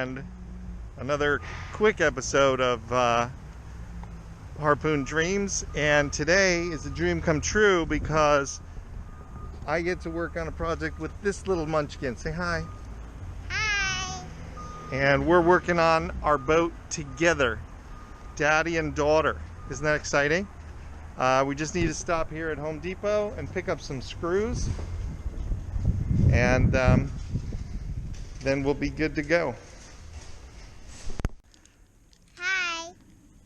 and another quick episode of Harpoon Dreams. And today is a dream come true because I get to work on a project with this little munchkin. Say hi. Hi. And we're working on our boat together, daddy and daughter. Isn't that exciting? We just need to stop here at Home Depot and pick up some screws, and then we'll be good to go. Hi.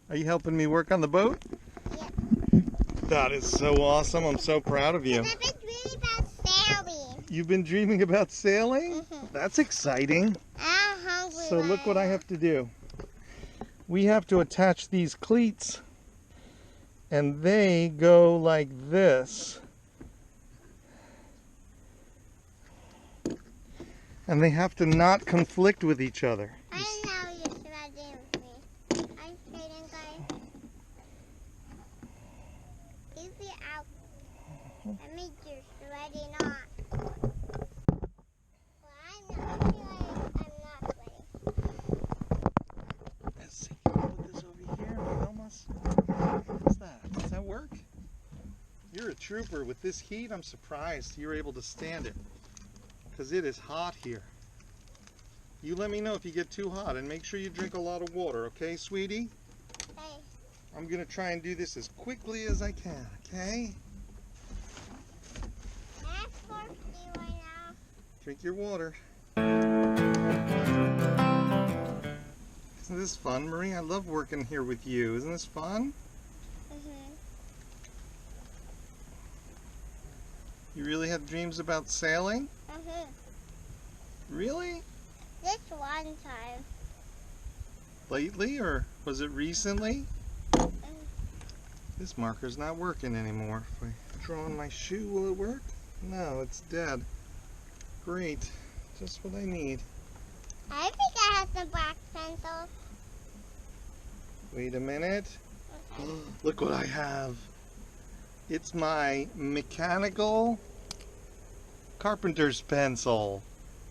Are you helping me work on the boat? Yep. That is so awesome. I'm so proud of you. I've been dreaming about sailing. You've been dreaming about sailing? Mm-hmm. That's exciting. I'm hungry. So look what I have to do. We have to attach these cleats, and they go like this. And they have to not conflict with each other. I know you're shredding with me. I'm shredding, guys. Leave it out. That means you're shredding on. Well, I'm not sweating. Let's see. Put this over here and film us. What's that? Does that work? You're a trooper. With this heat, I'm surprised you're able to stand it, because it is hot here. You let me know if you get too hot, and make sure you drink a lot of water, okay, sweetie? Hey. I'm gonna try and do this as quickly as I can, okay? I'm thirsty right now. Drink your water. Isn't this fun, Marie? I love working here with you. Isn't this fun? You really have dreams about sailing? Really? This one time. Lately, or was it recently? This marker's not working anymore. If I draw on my shoe, will it work? No, it's dead. Great. Just what I need. I think I have some black pencils. Wait a minute. Okay. Look what I have. It's my mechanical carpenter's pencil.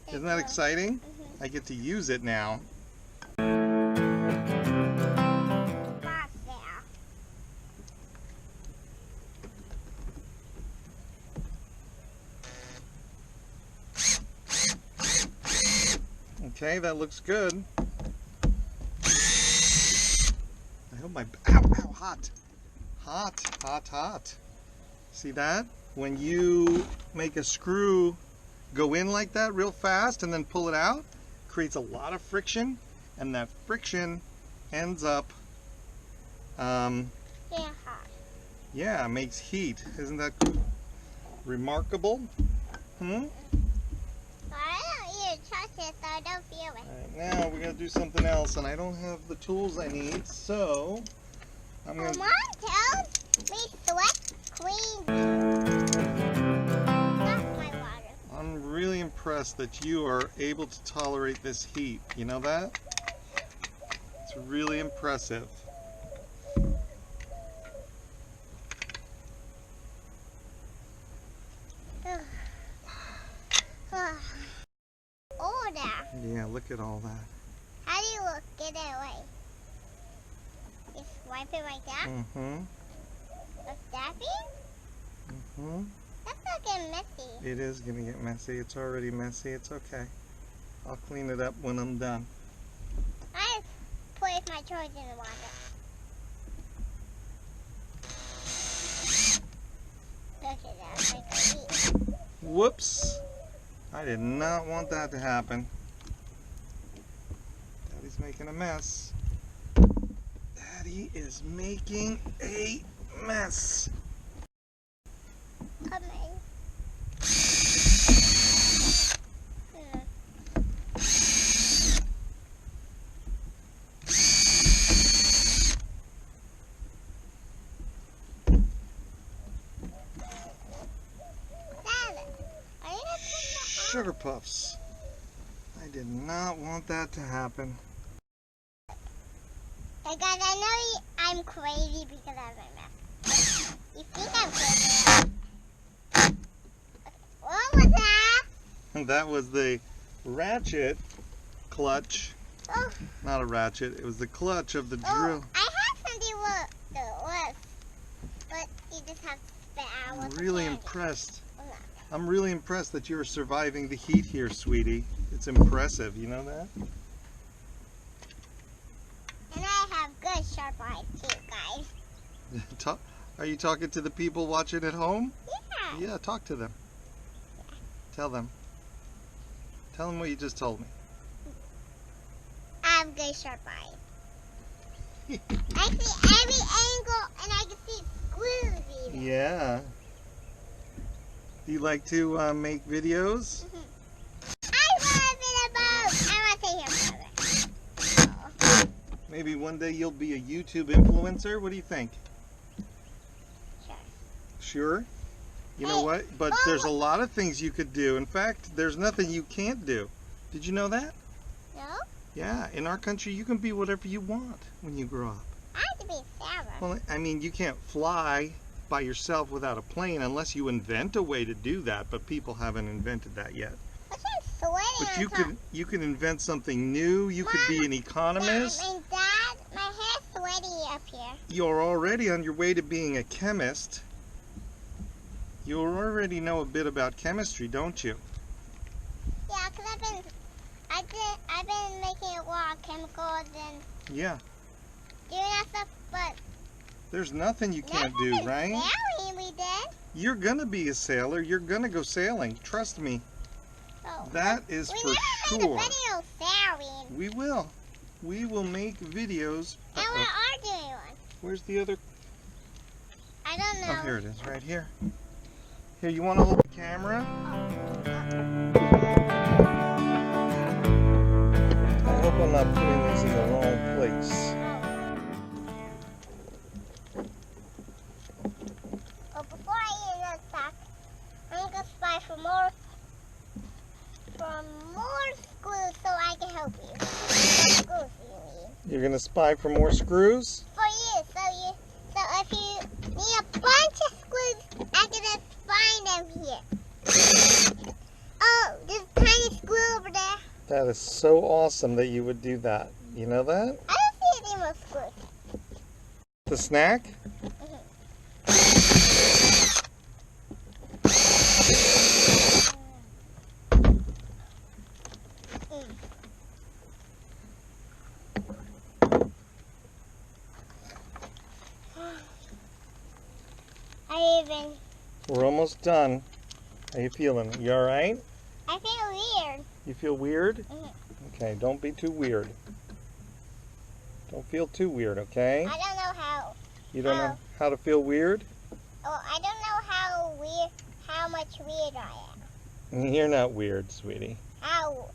Isn't that exciting? I get to use it now. Not there. Okay, that looks good. I hope my... Ow, ow, hot. Hot, hot, hot. See that? When you make a screw go in like that real fast and then pull it out, creates a lot of friction, and that friction ends up Hot. yeah, makes heat. Isn't that remarkable? Well, I don't even touch it, so I don't feel it. Alright, now we gotta do something else, and I don't have the tools I need, so I'm gonna... Mom tells me sweat clean. That's my water. I'm really impressed that you are able to tolerate this heat. You know that? It's really impressive. Oh, there. Yeah, look at all that. How do you get it away? Just wipe it like that? Mm-hmm. Like that? Mm-hmm. That's not getting messy. It is gonna get messy. It's already messy. It's okay. I'll clean it up when I'm done. I just put my toys in the water. Look at that. Like a heat. Whoops. I did not want that to happen. Daddy's making a mess. Daddy is making a mess. Come in. Sugar puffs. I did not want that to happen. Hey guys, I know I'm crazy because of my mess. You think I'm crazy? What was that? That was the ratchet clutch Oh. Not a ratchet. It was the clutch of the drill. Oh, I have something with the list, but you just have to spit out I'm with really the candy. impressed. Oh, no. I'm really impressed that you're surviving the heat here, sweetie. It's impressive. You know that? And I have good sharp eyes too, guys. Are you talking to the people watching at home? Yeah. Yeah, talk to them. Tell them. Tell them what you just told me. I have good sharp eyes. I see every angle and I can see screws even. Yeah. Do you like to make videos? I love it about. I want to stay here forever. Maybe one day you'll be a YouTube influencer. What do you think? Sure. Sure? You know what? But there's a lot of things you could do. In fact, there's nothing you can't do. Did you know that? No? Yeah, in our country you can be whatever you want when you grow up. I have to be Sarah. Well, I mean, you can't fly by yourself without a plane unless you invent a way to do that, but people haven't invented that yet. I'm sweating. But you could invent something new. You could be an economist. Dad, my hair's sweaty up here. You're already on your way to being a chemist. You already know a bit about chemistry, don't you? Yeah, because I've been making a lot of chemicals and Yeah. doing that stuff, but There's nothing you can't do, right? Sailing we did. You're gonna be a sailor. You're gonna go sailing. Trust me. Oh, That is we for never sure. made a video sailing. We will. We will make videos. And we are doing one. Where's the other? I don't know. Oh, here it is, right here. Here, you want to hold the camera? I hope I'm not putting these in the wrong place. Well, before I eat this sack, I'm gonna spy for more screws so I can help you. What screws do you need? You're gonna spy for more screws? For you, so if you need a bunch of screws, I can just find them here. Oh, there's a tiny screw over there. That is so awesome that you would do that. You know that? I don't see any more screws. The snack? We're almost done. How you feeling? You alright? I feel weird. You feel weird? Mhm. Okay, don't be too weird. Don't feel too weird, okay? I don't know how. You don't know how to feel weird? Oh, I don't know how much weird I am. You're not weird, sweetie. How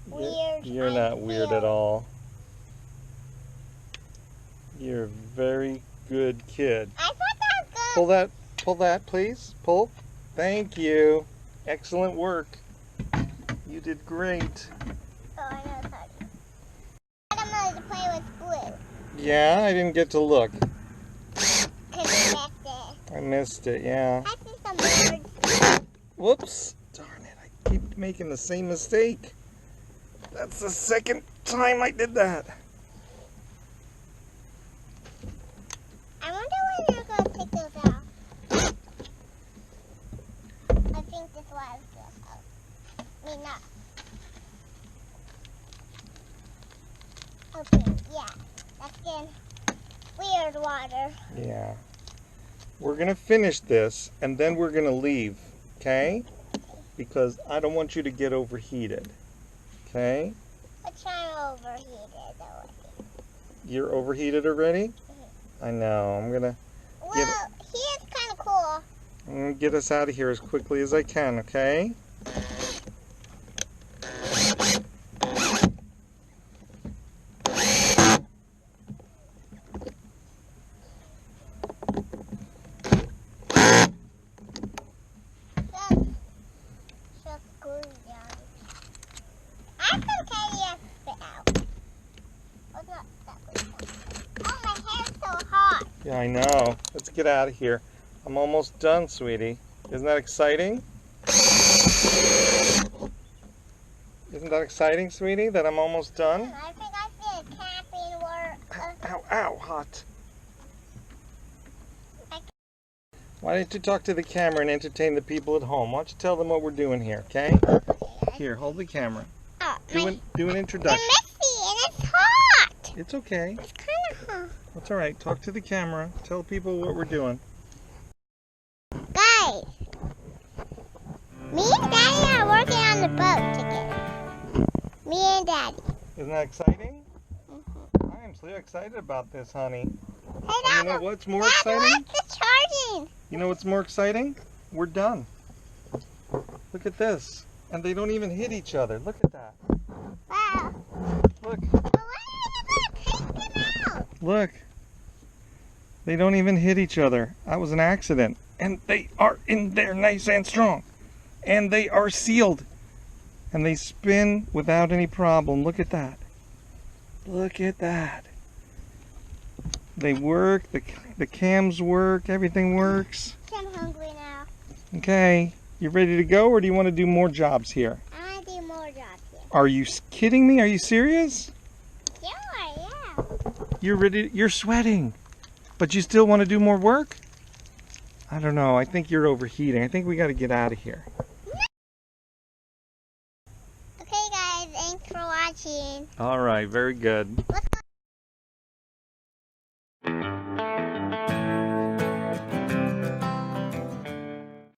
weird You're I not weird feel. at all. You're a very good kid. I thought that was good. Pull that, please. Pull. Thank you. Excellent work. You did great. Oh, I know it's hard. I'm going to play with glue. Yeah, I didn't get to look. Because you missed it. I missed it, yeah. I see some birds. Whoops. Darn it, I keep making the same mistake. That's the second time I did that. I wonder when you're going to take those out. I think this was out. I mean, not. Okay, yeah. That's getting weird water. Yeah. We're going to finish this, and then we're going to leave, okay? Because I don't want you to get overheated, okay? Which I'm overheated already. You're overheated already? I know. I'm gonna Well, he is kind of cool. get us out of here as quickly as I can, okay? Just glue down. I can carry a spit out. Oh, not that way. Oh, my hair's so hot. Yeah, I know. Let's get out of here. I'm almost done, sweetie. Isn't that exciting? Isn't that exciting, sweetie, that I'm almost done? I think I did camping work. Ow, ow, hot. Why don't you talk to the camera and entertain the people at home? Why don't you tell them what we're doing here, okay? Here, hold the camera. Do an introduction. They're messy and it's hot. It's okay. It's kind of hot. That's all right. Talk to the camera. Tell people what we're doing. Guys, me and Daddy are working on the boat together. Me and Daddy. Isn't that exciting? I am so excited about this, honey. Hey, And you know what's more Dad, exciting? what's the charging? You know what's more exciting? We're done. Look at this. And they don't even hit each other. Look at that. Wow. Look. But why are you going to take them out? Look. They don't even hit each other. That was an accident. And they are in there nice and strong. And they are sealed. And they spin without any problem. Look at that. Look at that. They work. The cams work. Everything works. I'm hungry now. Okay. You ready to go, or do you want to do more jobs here? I want to do more jobs here. Are you kidding me? Are you serious? Sure, yeah. You're ready. You're sweating. But you still want to do more work? I don't know. I think you're overheating. I think we got to get out of here. Okay, guys. Thanks for watching. All right. Very good. Let's go